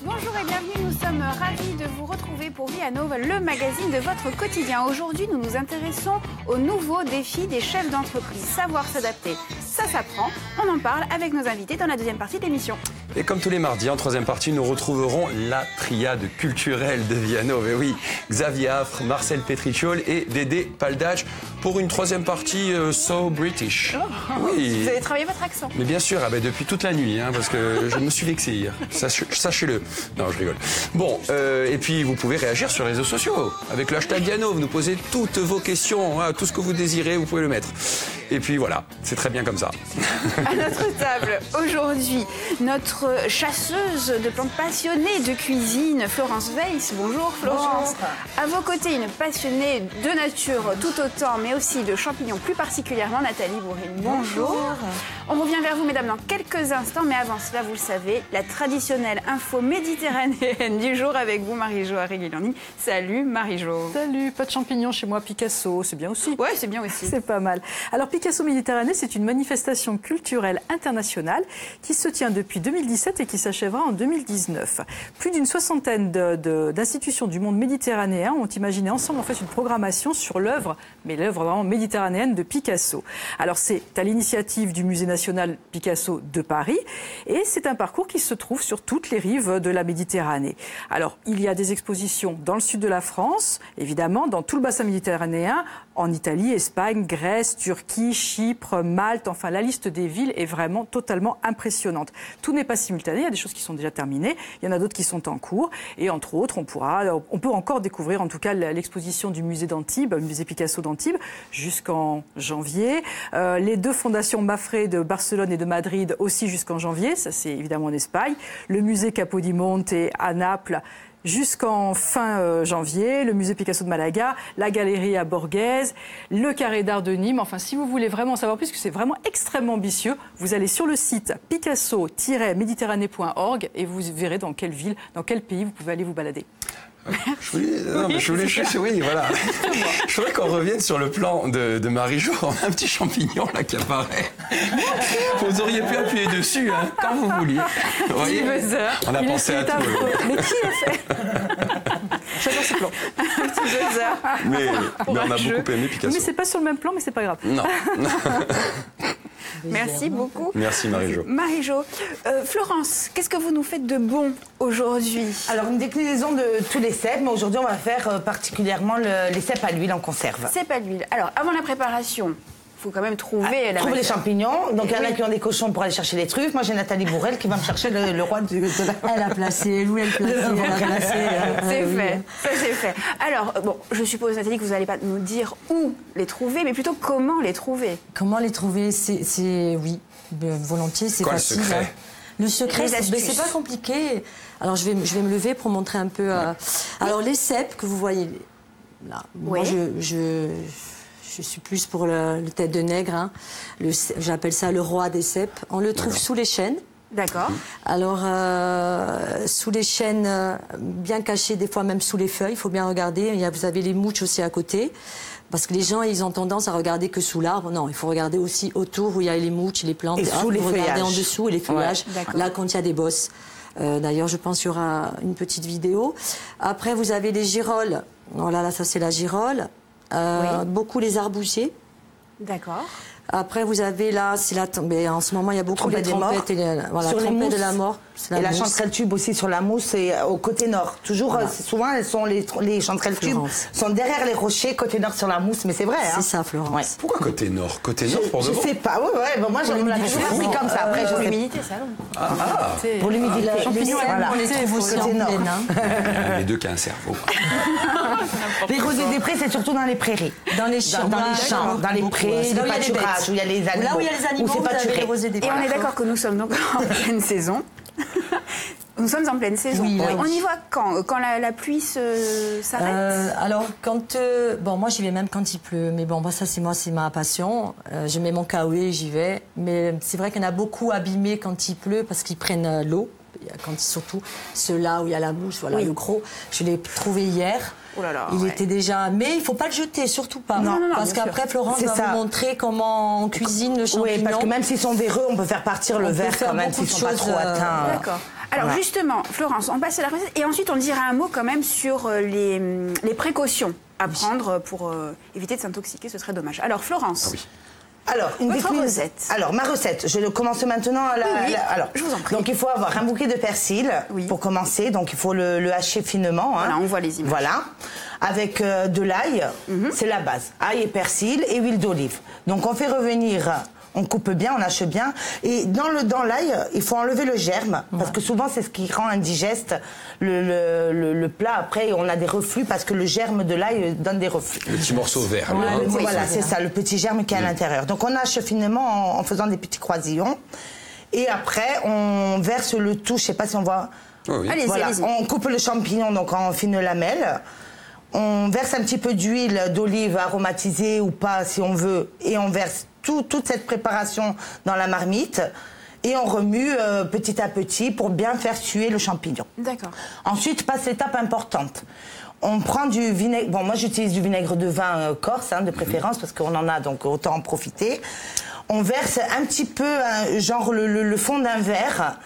Bonjour et bienvenue, nous sommes ravis de vous retrouver pour Viano, le magazine de votre quotidien. Aujourd'hui, nous nous intéressons aux nouveaux défis des chefs d'entreprise. Savoir s'adapter, ça s'apprend. On en parle avec nos invités dans la deuxième partie de l'émission. Et comme tous les mardis, en troisième partie, nous retrouverons la triade culturelle de Viano. Mais oui, Xavier Affre, Marcel Petricciol et Dédé Paldage pour une troisième partie So British. Oui. Vous avez travaillé votre accent. Mais bien sûr, depuis toute la nuit, parce que je me suis vexé hier. Sachez-le. Non, je rigole. Bon, et puis vous pouvez réagir sur les réseaux sociaux avec le hashtag Viano. Vous nous posez toutes vos questions, tout ce que vous désirez, vous pouvez le mettre. Et puis voilà, c'est très bien comme ça. À notre table, aujourd'hui, notre chasseuse de plantes passionnée de cuisine, Florence Weiss. Bonjour Florence. Bonjour. À vos côtés, une passionnée de nature tout autant, mais aussi de champignons plus particulièrement, Nathalie Bourrine. Bonjour. On revient vers vous, mesdames, dans quelques instants, mais avant cela, vous le savez, la traditionnelle info méditerranéenne du jour avec vous, Marie-Jo Arriguilani. Salut Marie-Jo. Salut, pas de champignons chez moi, Picasso, c'est bien aussi. Ouais, c'est bien aussi. C'est pas mal. Alors Picasso Méditerranée, c'est une manifestation culturelle internationale qui se tient depuis 2017 et qui s'achèvera en 2019. Plus d'une soixantaine d'institutions du monde méditerranéen ont imaginé ensemble en fait une programmation sur l'œuvre, mais l'œuvre vraiment méditerranéenne de Picasso. Alors c'est à l'initiative du Musée national Picasso de Paris et c'est un parcours qui se trouve sur toutes les rives de la Méditerranée. Alors il y a des expositions dans le sud de la France, évidemment, dans tout le bassin méditerranéen, en Italie, Espagne, Grèce, Turquie, Chypre, Malte, enfin la liste des villes est vraiment totalement impressionnante. Tout n'est pas simultané, il y a des choses qui sont déjà terminées, il y en a d'autres qui sont en cours et entre autres on peut encore découvrir en tout cas l'exposition du musée d'Antibes, le musée Picasso d'Antibes jusqu'en janvier. Les deux fondations Mafre de Barcelone et de Madrid aussi jusqu'en janvier, ça c'est évidemment en Espagne. Le musée Capodimonte à Naples jusqu'en fin janvier, le musée Picasso de Malaga, la galerie à Borghese, le carré d'art de Nîmes. Enfin, si vous voulez vraiment en savoir plus, parce que c'est vraiment extrêmement ambitieux, vous allez sur le site picasso-méditerranée.org et vous verrez dans quelle ville, dans quel pays vous pouvez aller vous balader. Je voulais juste, oui, voilà. Je voudrais qu'on revienne sur le plan de Marie-Jo. On a un petit champignon là qui apparaît. Vous auriez pu appuyer dessus, quand vous vouliez. Vous voyez, on a pensé à tout. Mais qui a fait? J'adore ce plan. Un petit buzzer. Mais on a beaucoup aimé Picasso. Mais c'est pas sur le même plan, mais c'est pas grave. Non. Merci beaucoup. Merci Marie-Jo. Marie-Jo, Florence, qu'est-ce que vous nous faites de bon aujourd'hui? Alors une déclinaison de tous les cèpes, mais aujourd'hui on va faire particulièrement les cèpes à l'huile en conserve. Cèpes à l'huile. Alors avant la préparation, il faut quand même trouver trouver les champignons. Donc il y en a qui ont des cochons pour aller chercher les truffes. Moi j'ai Nathalie Bourrel qui va me chercher le roi de la... Elle a placé, Lou elle a placé, elle a placé. C'est fait, ça c'est fait. Alors bon, je suppose Nathalie que vous n'allez pas nous dire où les trouver, mais plutôt comment les trouver. Comment les trouver? C'est oui, volontiers, c'est facile. Le secret, le secret, c'est pas compliqué. Alors je vais me lever pour montrer un peu. Alors les cèpes que vous voyez là, moi je suis plus pour le tête de nègre. J'appelle ça le roi des cèpes. On le trouve sous les chênes. D'accord. Alors, sous les chênes, bien cachés, des fois même sous les feuilles, il faut bien regarder. Vous avez les mouches aussi à côté. Parce que les gens, ils ont tendance à regarder que sous l'arbre. Non, il faut regarder aussi autour où il y a les mouches, les plantes. Et sous les feuillages. Regarder en dessous et les feuillages. Ouais, là, quand il y a des bosses. D'ailleurs, je pense qu'il y aura une petête vidéo. Après, vous avez les girolles. Voilà, là, ça c'est la girole. Beaucoup les arbousiers. D'accord. Après, vous avez là, en ce moment, il y a beaucoup de trompettes sur les mousses de la mort. Et la chanterelle tube aussi sur la mousse et au côté nord. Toujours, souvent, les chanterelles tubes sont derrière les rochers, côté nord sur la mousse, mais c'est vrai. C'est ça, Florence. Ouais. Pourquoi côté nord? Côté nord pour de bon? Je sais pas, moi j'en ai toujours appris comme ça. Après, pour l'humidité, ça long. Pour l'humidité, les champignons, on les trouve aussi en plaine. Les deux qui ont un cerveau. Les rosées des prés, c'est surtout dans les prairies. Dans les champs, dans les prés, les pâturages, où il y a les animaux. Là où il y a les animaux, vous avez les rosées des prés. Et on est d'accord que nous sommes donc en pleine saison. Nous sommes en pleine saison. Oui, on y va quand la pluie s'arrête. Alors, moi j'y vais même quand il pleut. Mais bon, ça c'est ma passion. Je mets mon kawaii, j'y vais. Mais c'est vrai qu'il y en a beaucoup abîmés quand il pleut parce qu'ils prennent l'eau. surtout ceux-là où il y a la mousse, voilà, le gros. Je l'ai trouvé hier. Oh là là, il était déjà... Mais il ne faut pas le jeter, surtout pas. Non, parce qu'après, Florence va vous montrer comment on cuisine le champignon. Oui, parce que même s'ils sont véreux, on peut faire partir le verre quand même s'ils ne sont pas trop atteints. D'accord. Alors justement, Florence, on passe à la recette et ensuite on dira un mot quand même sur les précautions à prendre pour éviter de s'intoxiquer, ce serait dommage. Alors Florence. Ah oui. Alors, recette. Alors, ma recette, je commence maintenant à alors, je vous en prie. Donc, il faut avoir un bouquet de persil pour commencer. Donc, il faut le hacher finement. Voilà, on voit les images. Voilà. Avec de l'ail, c'est la base. Ail et persil et huile d'olive. Donc, on fait revenir... On coupe bien, on hache bien. Et dans l'ail, il faut enlever le germe. Parce que souvent, c'est ce qui rend indigeste le plat. Après, on a des reflux parce que le germe de l'ail donne des reflux. Le petit morceau vert. Voilà, c'est ça, le petit germe qui est à l'intérieur. Donc, on hache finement en faisant des petits croisillons. Et après, on verse le tout. Je sais pas si on voit... Allez-y, voilà. allez-y. On coupe le champignon donc en fines lamelles. On verse un petit peu d'huile d'olive aromatisée ou pas, si on veut. Et on verse toute cette préparation dans la marmite et on remue petit à petit pour bien faire tuer le champignon. D'accord. Ensuite, passe l'étape importante. On prend du vinaigre. Bon, moi j'utilise du vinaigre de vin corse, de préférence, parce qu'on en a, donc autant en profiter. On verse un petit peu, genre le fond d'un verre.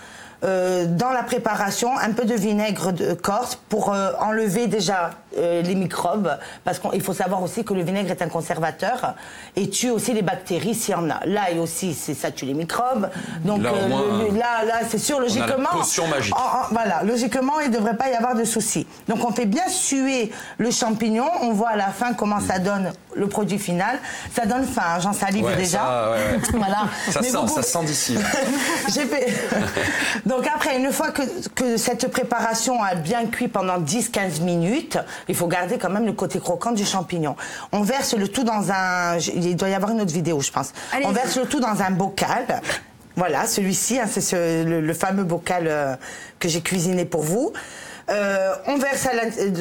Dans la préparation, un peu de vinaigre de corse pour enlever déjà les microbes, parce qu'il faut savoir aussi que le vinaigre est un conservateur et tue aussi les bactéries s'il y en a. L'ail aussi, ça tue les microbes. Donc là, c'est sûr, logiquement... On a la potion magique. Voilà, logiquement, il ne devrait pas y avoir de souci. Donc on fait bien suer le champignon, on voit à la fin comment ça donne le produit final. Ça donne faim, j'en salive déjà. Ça, voilà. Ça sent d'ici. J'ai fait... Donc après, une fois que cette préparation a bien cuit pendant 10-15 minutes, il faut garder quand même le côté croquant du champignon. On verse le tout dans un... Il doit y avoir une autre vidéo, je pense. On verse le tout dans un bocal. Voilà, celui-ci, c'est le fameux bocal que j'ai cuisiné pour vous. On verse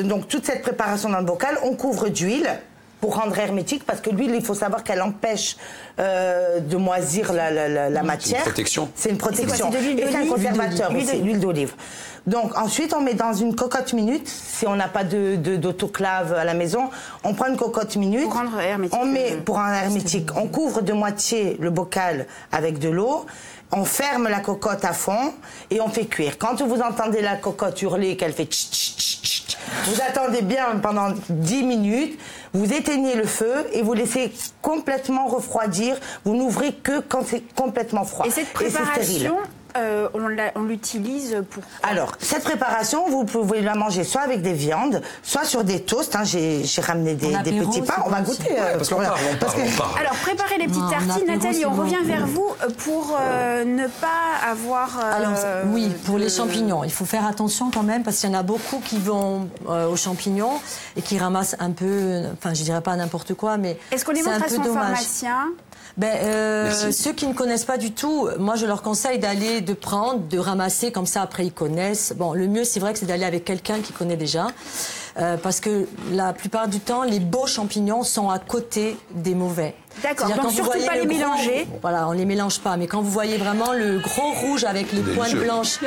donc toute cette préparation dans le bocal. On couvre d'huile pour rendre hermétique, parce que l'huile, il faut savoir qu'elle empêche de moisir la matière. C'est une protection. C'est une protection. C'est de l'huile et c'est un d'olive. conservateur aussi, l'huile d'olive. Donc ensuite, on met dans une cocotte minute. Si on n'a pas d'autoclave à la maison, on prend une cocotte minute. Pour rendre hermétique. On met pour rendre hermétique. On couvre de moitié le bocal avec de l'eau. On ferme la cocotte à fond et on fait cuire. Quand vous entendez la cocotte hurler, qu'elle fait tch, tch, tch, tch, vous attendez bien pendant 10 minutes, vous éteignez le feu et vous laissez complètement refroidir. Vous n'ouvrez que quand c'est complètement froid. Et cette préparation, on l'utilise pour quoi? Alors, cette préparation, vous pouvez la manger soit avec des viandes, soit sur des toasts. J'ai ramené des petits pains. On va goûter. Parce qu'on parle. Alors, préparez les petites tartines. Nathalie, on revient vers vous pour ne pas avoir... oui, pour les champignons. Il faut faire attention quand même, parce qu'il y en a beaucoup qui vont aux champignons et qui ramassent un peu, enfin, je dirais pas n'importe quoi, mais est-ce qu'on les montre à son pharmacien? Ceux qui ne connaissent pas du tout, moi je leur conseille de ramasser, comme ça après ils connaissent. Bon, le mieux c'est vrai que c'est d'aller avec quelqu'un qui connaît déjà. Parce que la plupart du temps, les beaux champignons sont à côté des mauvais. D'accord, donc surtout pas les mélanger. Voilà, on les mélange pas. Mais quand vous voyez vraiment le gros rouge avec les pointes blanches,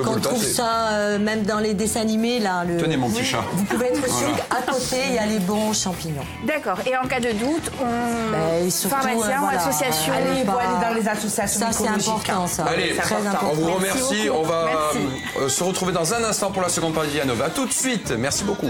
qu'on trouve ça même dans les dessins animés, là. Tenez mon petit chat. Vous pouvez être sûr qu'à côté, il y a les bons champignons. D'accord, et en cas de doute, pharmacien ou association. Allez, vous allez dans les associations. Ça, c'est important, ça. Allez, très important. On vous remercie. On va se retrouver dans un instant pour la seconde partie d'Yanov. À tout de suite. Merci beaucoup.